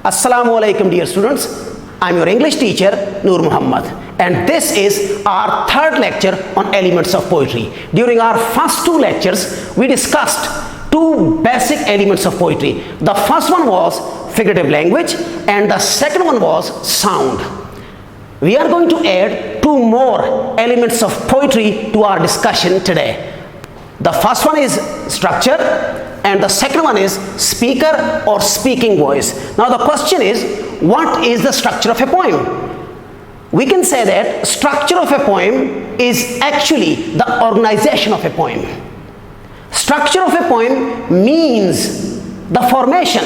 Assalamu alaikum dear students, I am your English teacher Noor Muhammad and this is our third lecture on elements of poetry. During our first two lectures we discussed two basic elements of poetry. The first one was figurative language and the second one was sound. We are going to add two more elements of poetry to our discussion today. The first one is structure and the second one is speaker or speaking voice. Now the question is, what is the structure of a poem? We can say that structure of a poem is actually the organization of a poem. Structure of a poem means the formation,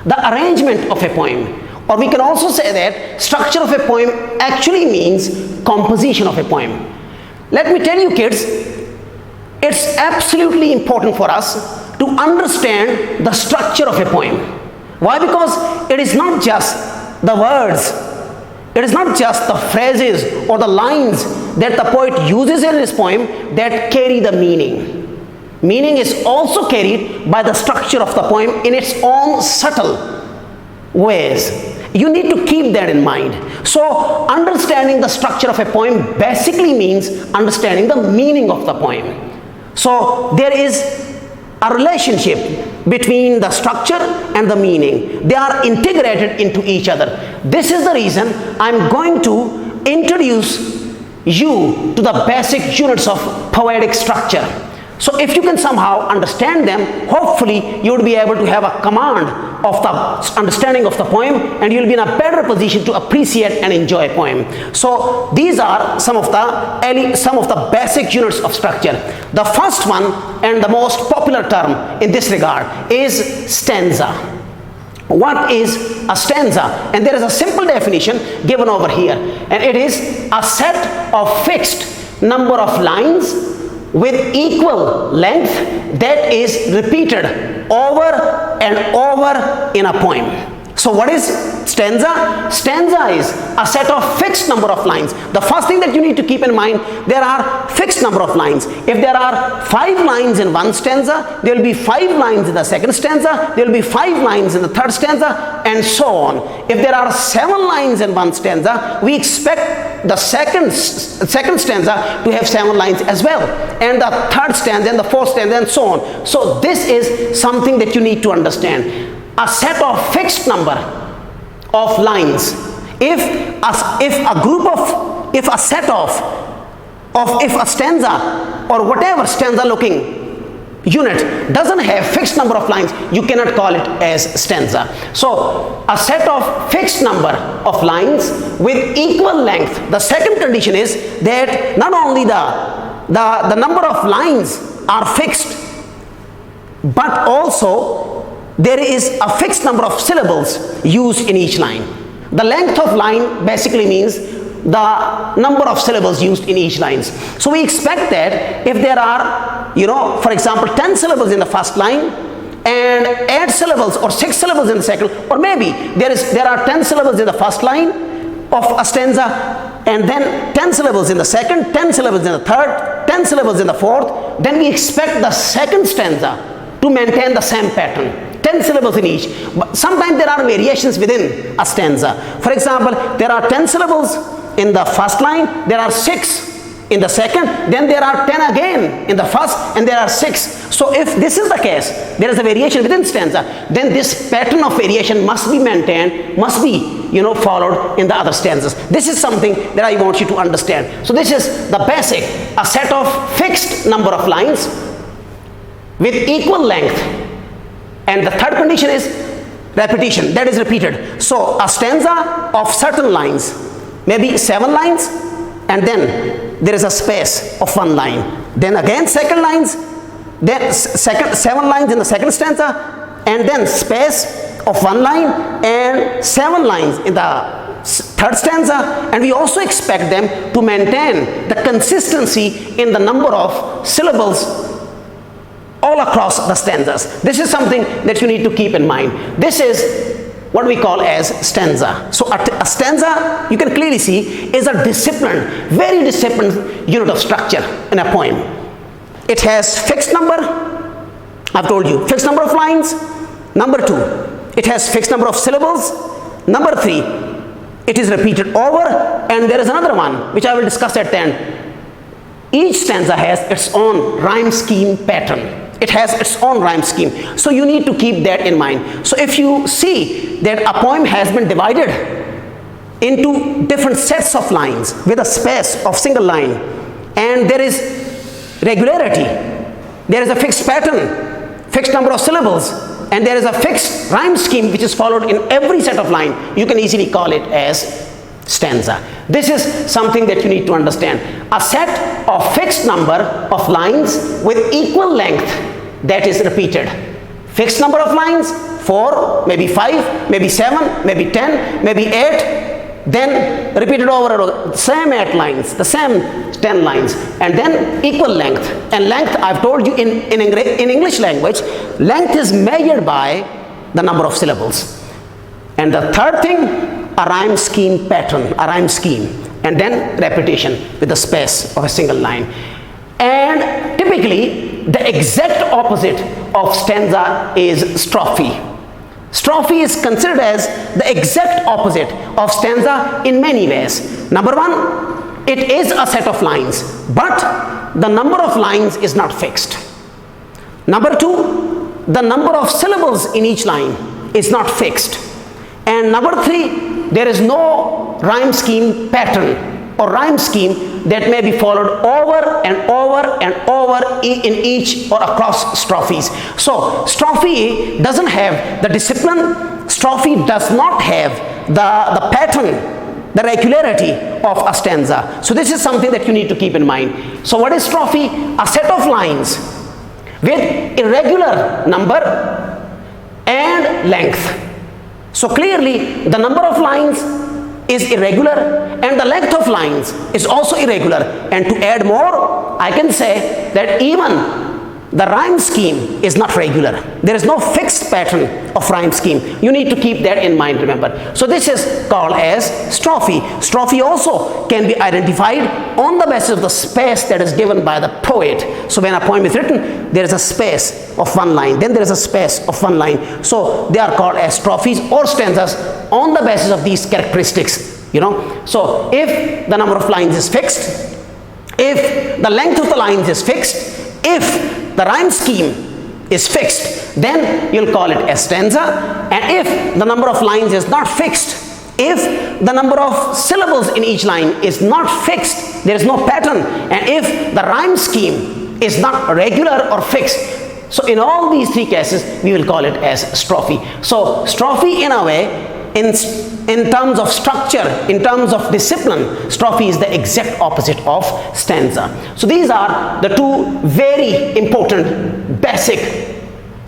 the arrangement of a poem. Or we can also say that structure of a poem actually means composition of a poem. Let me tell you kids, it's absolutely important for us to understand the structure of a poem. Why? Because it is not just the words, it is not just the phrases or the lines that the poet uses in his poem that carry the meaning. Meaning is also carried by the structure of the poem in its own subtle ways. You need to keep that in mind. So understanding the structure of a poem basically means understanding the meaning of the poem. So there is a relationship between the structure and the meaning. They are integrated into each other. This is the reason I'm going to introduce you to the basic units of poetic structure. So if you can somehow understand them, hopefully you would be able to have a command of the understanding of the poem and you'll be in a better position to appreciate and enjoy a poem. So these are some of the basic units of structure. The first one and the most popular term in this regard is stanza. What is a stanza? And there is a simple definition given over here, and it is a set of fixed number of lines with equal length that is repeated over and over in a poem. So what is stanza? Stanza is a set of fixed number of lines. The first thing that you need to keep in mind, there are fixed number of lines. If there are 5 lines in one stanza, there will be 5 lines in the second stanza, there will be 5 lines in the third stanza, and so on. If there are 7 lines in one stanza, we expect the second stanza to have 7 lines as well, and the third stanza and the fourth stanza and so on. So this is something that you need to understand. A set of fixed number of lines. If a stanza or whatever stanza looking unit doesn't have fixed number of lines, you cannot call it as stanza. So a set of fixed number of lines with equal length. The second condition is that not only the number of lines are fixed, but also there is a fixed number of syllables used in each line. The length of line basically means the number of syllables used in each line. So we expect that if there are, for example, 10 syllables in the first line and 8 syllables or 6 syllables in the second, or maybe there are 10 syllables in the first line of a stanza and then 10 syllables in the second, 10 syllables in the third, 10 syllables in the fourth, then we expect the second stanza to maintain the same pattern. 10 syllables in each. But sometimes there are variations within a stanza. For example, there are 10 syllables in the first line, there are 6 in the second, then there are 10 again in the first, and there are 6. So if this is the case, there is a variation within stanza, then this pattern of variation must be maintained, must be followed in the other stanzas. This is something that I want you to understand. So this is the basic, a set of fixed number of lines with equal length. And the third condition is repetition, that is repeated. So a stanza of certain lines, maybe 7 lines, and then there is a space of 1 line. Then again 7 lines in the second stanza, and then space of 1 line and 7 lines in the third stanza. And we also expect them to maintain the consistency in the number of syllables all across the stanzas. This is something that you need to keep in mind. This is what we call as stanza. So a stanza, you can clearly see, is a disciplined, very disciplined unit of structure in a poem. It has fixed number, I've told you, fixed number of lines. Number 2, it has fixed number of syllables. Number 3, it is repeated over. And there is another one which I will discuss at the end. Each stanza has its own rhyme scheme pattern. It has its own rhyme scheme. So you need to keep that in mind. So if you see that a poem has been divided into different sets of lines with a space of single line, and there is regularity, there is a fixed pattern, fixed number of syllables, and there is a fixed rhyme scheme which is followed in every set of line, you can easily call it as stanza. This is something that you need to understand. A set of fixed number of lines with equal length that is repeated. Fixed number of lines, 4, maybe 5, maybe 7, maybe 10, maybe 8, then repeated over and over, same 8 lines, the same 10 lines, and then equal length. And length, I've told you, in English language, length is measured by the number of syllables. And the third thing, a rhyme scheme pattern, a rhyme scheme, and then repetition with the space of a single line. And typically, the exact opposite of stanza is strophy. Strophy is considered as the exact opposite of stanza in many ways. Number 1, it is a set of lines, but the number of lines is not fixed. Number 2, the number of syllables in each line is not fixed. And number 3, there is no rhyme scheme pattern or rhyme scheme that may be followed over and over and over in each or across strophes. So strophe doesn't have the discipline, strophe does not have the pattern, the regularity of a stanza. So this is something that you need to keep in mind. So what is strophe? A set of lines with irregular number and length. So clearly the number of lines is irregular and the length of lines is also irregular. And to add more, I can say that even the rhyme scheme is not regular. There is no fixed pattern of rhyme scheme. You need to keep that in mind, remember. So this is called as strophe. Strophe also can be identified on the basis of the space that is given by the poet. So when a poem is written, there is a space of one line, then there is a space of one line. So they are called as strophes or stanzas on the basis of these characteristics, you know. So if the number of lines is fixed, if the length of the lines is fixed, if the rhyme scheme is fixed, then you'll call it a stanza. And if the number of lines is not fixed, if the number of syllables in each line is not fixed, there is no pattern, and if the rhyme scheme is not regular or fixed, so in all these 3 cases we will call it as strophe. So strophe, in a way, in terms of structure, in terms of discipline, strophe is the exact opposite of stanza. So these are the 2 very important basic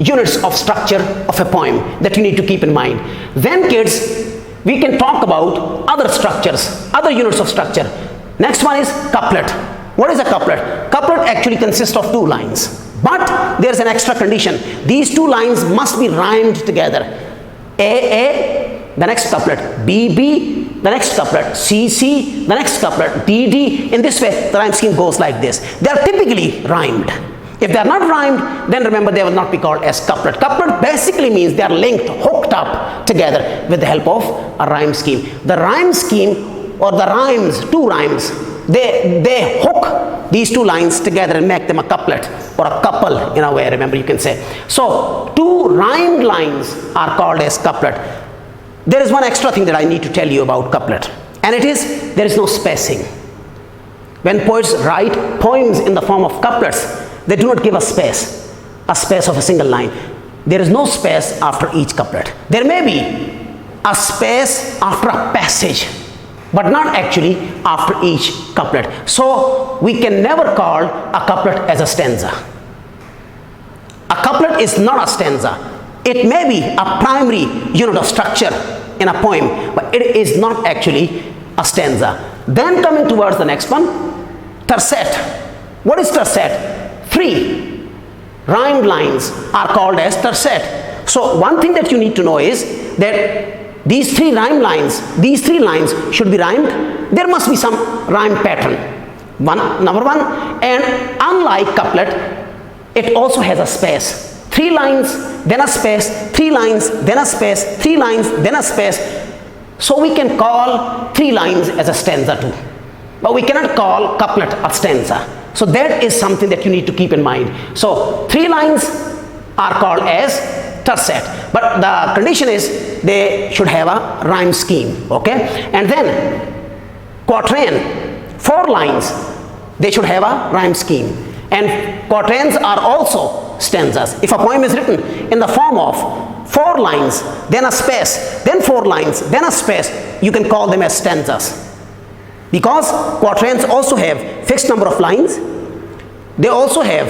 units of structure of a poem that you need to keep in mind. Then kids, we can talk about other structures, other units of structure. Next one is couplet. What is a couplet? Couplet actually consists of 2 lines, but there is an extra condition. These 2 lines must be rhymed together. A, the next couplet, B, the next couplet, C, the next couplet, D. In this way, the rhyme scheme goes like this. They are typically rhymed. If they are not rhymed, then remember they will not be called as couplet. Couplet basically means they are linked, hooked up together with the help of a rhyme scheme. The rhyme scheme or the rhymes, 2 rhymes, they hook these 2 lines together and make them a couplet or a couple in a way, remember you can say. So 2 rhymed lines are called as couplet. There is one extra thing that I need to tell you about couplet, and it is there is no spacing. When poets write poems in the form of couplets, they do not give a space of a single line. There is no space after each couplet. There may be a space after a passage, but not actually after each couplet. So we can never call a couplet as a stanza. A couplet is not a stanza. It may be a primary unit of structure in a poem, but it is not actually a stanza. Then coming towards the next one, tercet. What is tercet? 3 rhymed lines are called as tercet. So one thing that you need to know is that these 3 rhyme lines, these 3 lines should be rhymed. There must be some rhyme pattern. Number 1, and unlike couplet, it also has a space. 3 lines, then a space, 3 lines, then a space, 3 lines, then a space. So we can call 3 lines as a stanza too. But we cannot call couplet a stanza. So that is something that you need to keep in mind. So 3 lines are called as tercet. But the condition is they should have a rhyme scheme. Okay? And then quatrain, 4 lines, they should have a rhyme scheme. And quatrains are also stanzas. If a poem is written in the form of 4 lines, then a space, then 4 lines, then a space, you can call them as stanzas. Because quatrains also have fixed number of lines, they also have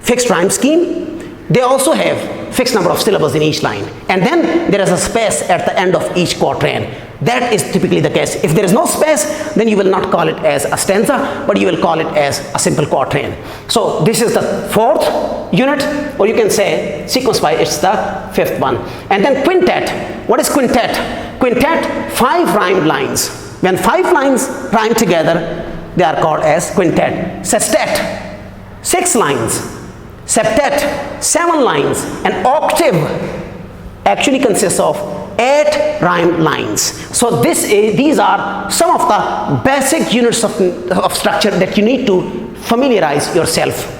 fixed rhyme scheme, they also have fixed number of syllables in each line, and then there is a space at the end of each quatrain. That is typically the case. If there is no space, then you will not call it as a stanza, but you will call it as a simple quatrain. So this is the 4th unit, or you can say sequence by it's the 5th one. And then quintet. What is quintet? Quintet, 5 rhymed lines. When 5 lines rhyme together, they are called as quintet. Sestet, 6 lines. Septet, 7 lines. And octave actually consists of 8 rhymed lines. So these are some of the basic units of structure that you need to familiarize yourself.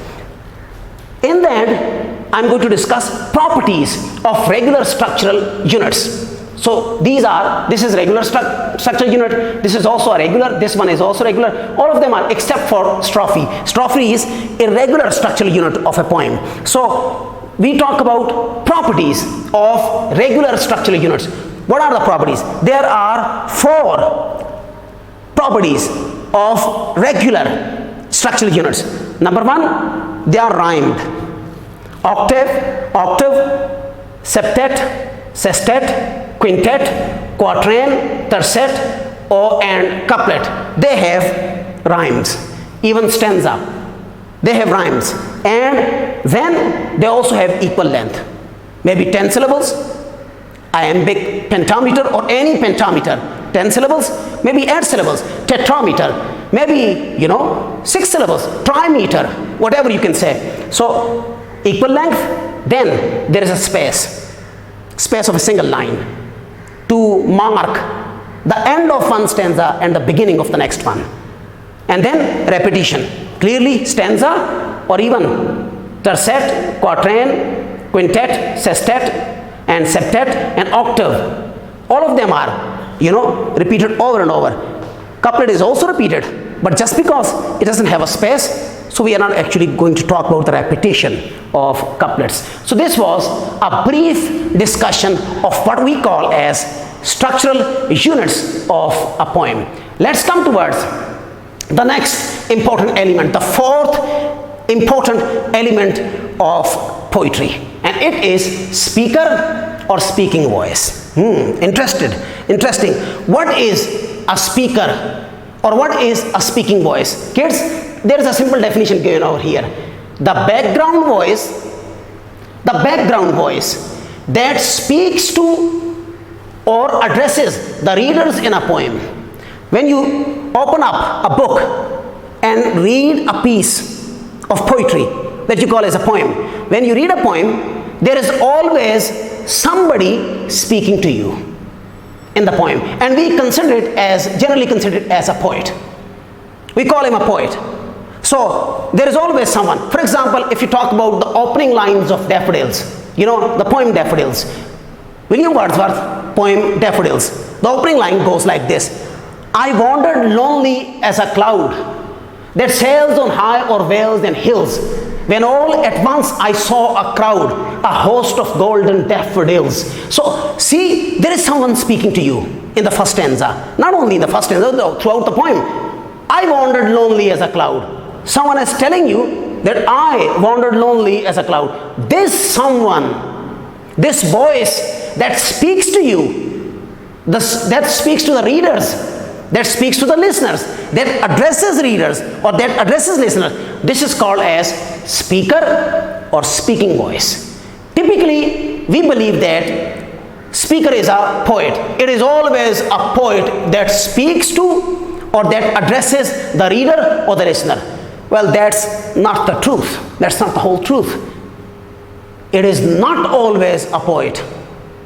In the end, I'm going to discuss properties of regular structural units. So this is regular structural unit, this is also a regular, this one is also regular, all of them are except for strophy. Strophy is irregular structural unit of a poem. So we talk about properties of regular structural units. What are the properties? There are 4 properties of regular structural units. Number 1, they are rhymed. Octave, septet, sestet, quintet, quatrain, tercet, and couplet. They have rhymes. Even stanza, they have rhymes. And then they also have equal length. Maybe 10 syllables, iambic pentameter or any pentameter, 10 syllables, maybe 8 syllables, tetrameter, maybe 6 syllables, trimeter, whatever you can say. So equal length, then there is a space of a single line to mark the end of one stanza and the beginning of the next one. And then repetition. Clearly stanza or even tercet, quatrain, quintet, sestet, and septet, and octave. All of them are, repeated over and over. Couplet is also repeated, but just because it doesn't have a space, so we are not actually going to talk about the repetition of couplets. So this was a brief discussion of what we call as structural units of a poem. Let's come towards the next important element, the 4th important element of poetry, and it is speaker or speaking voice. Interesting. What is a speaker or what is a speaking voice? Kids, there is a simple definition given over here. The background voice that speaks to or addresses the readers in a poem. When you open up a book and read a piece of poetry that you call as a poem, when you read a poem, there is always somebody speaking to you in the poem, and we generally consider it as a poet. We call him a poet. So there is always someone. For example, if you talk about the opening lines of Daffodils, the poem Daffodils, William Wordsworth poem Daffodils, the opening line goes like this: I wandered lonely as a cloud that sails on high or vales and hills, when all at once I saw a crowd, a host of golden daffodils. So see, there is someone speaking to you in the first stanza. Not only in the first stanza, throughout the poem. I wandered lonely as a cloud. Someone is telling you that I wandered lonely as a cloud. This someone, this voice that speaks to you, that speaks to the readers, that speaks to the listeners, that addresses readers or that addresses listeners, this is called as speaker or speaking voice. Typically, we believe that speaker is a poet. It is always a poet that speaks to or that addresses the reader or the listener. Well, that's not the truth. That's not the whole truth. it is not always a poet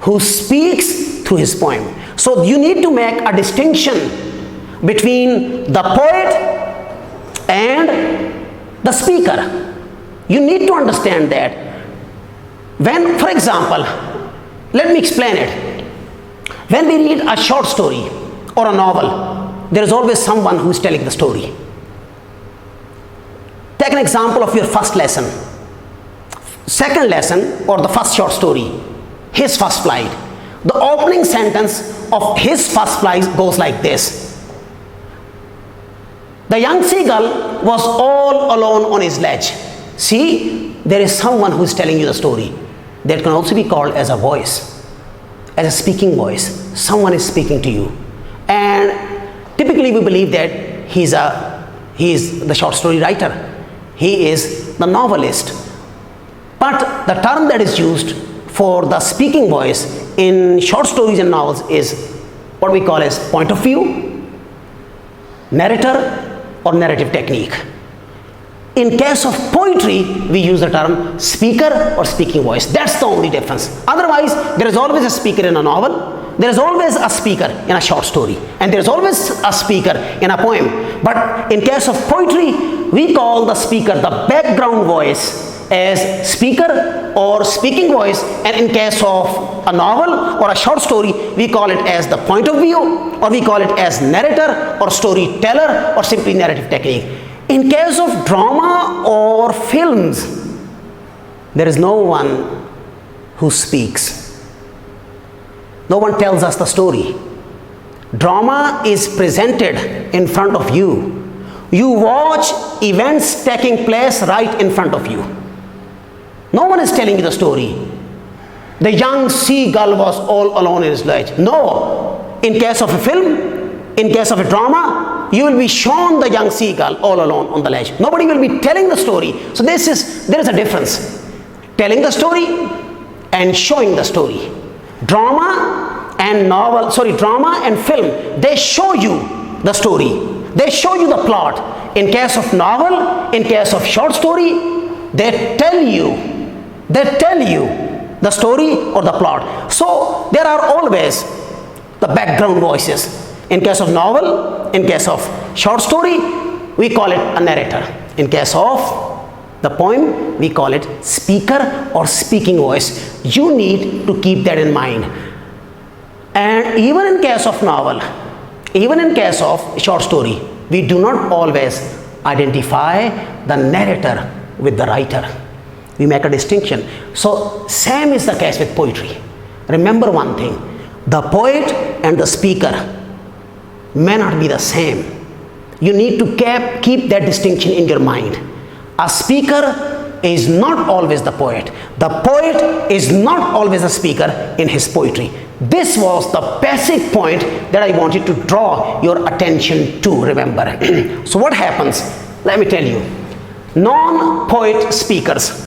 who speaks through his poem. So you need to make a distinction between the poet and the speaker. You need to understand that. When, for example, let me explain it. When we read a short story or a novel, there is always someone who is telling the story. Take an example of your first lesson, second lesson, or the first short story, His First Flight. The opening sentence of His First Flight goes like this. The young seagull was all alone on his ledge. See, there is someone who is telling you the story. That can also be called as a voice, as a speaking voice. Someone is speaking to you. And typically we believe that he is the short story writer. He is the novelist. But the term that is used for the speaking voice in short stories and novels is what we call as point of view, narrator, or narrative technique. In case of poetry, we use the term speaker or speaking voice. That's the only difference. Otherwise, there is always a speaker in a novel, there is always a speaker in a short story, and there is always a speaker in a poem. But in case of poetry, we call the speaker the background voice as speaker or speaking voice, and in case of a novel or a short story, we call it as the point of view, or we call it as narrator or storyteller, or simply narrative technique. In case of drama or films, there is no one who speaks. No one tells us the story. Drama is presented in front of you. You watch events taking place right in front of you. No one is telling you the story. The young seagull was all alone in his ledge. No. In case of a film, in case of a drama, you will be shown the young seagull all alone on the ledge. Nobody will be telling the story. So there is a difference. Telling the story and showing the story. Drama and film, they show you the story. They show you the plot. In case of novel, in case of short story, they tell you the story or the plot. So there are always the background voices. In case of novel, in case of short story, we call it a narrator. In case of the poem, we call it speaker or speaking voice. You need to keep that in mind. And even in case of novel, even in case of short story, we do not always identify the narrator with the writer. We make a distinction. So same is the case with poetry. Remember one thing, the poet and the speaker may not be the same. You need to keep that distinction in your mind. A speaker is not always the poet. The poet is not always a speaker in his poetry. This was the basic point that I wanted to draw your attention to, remember. So what happens? Let me tell you. Non-poet speakers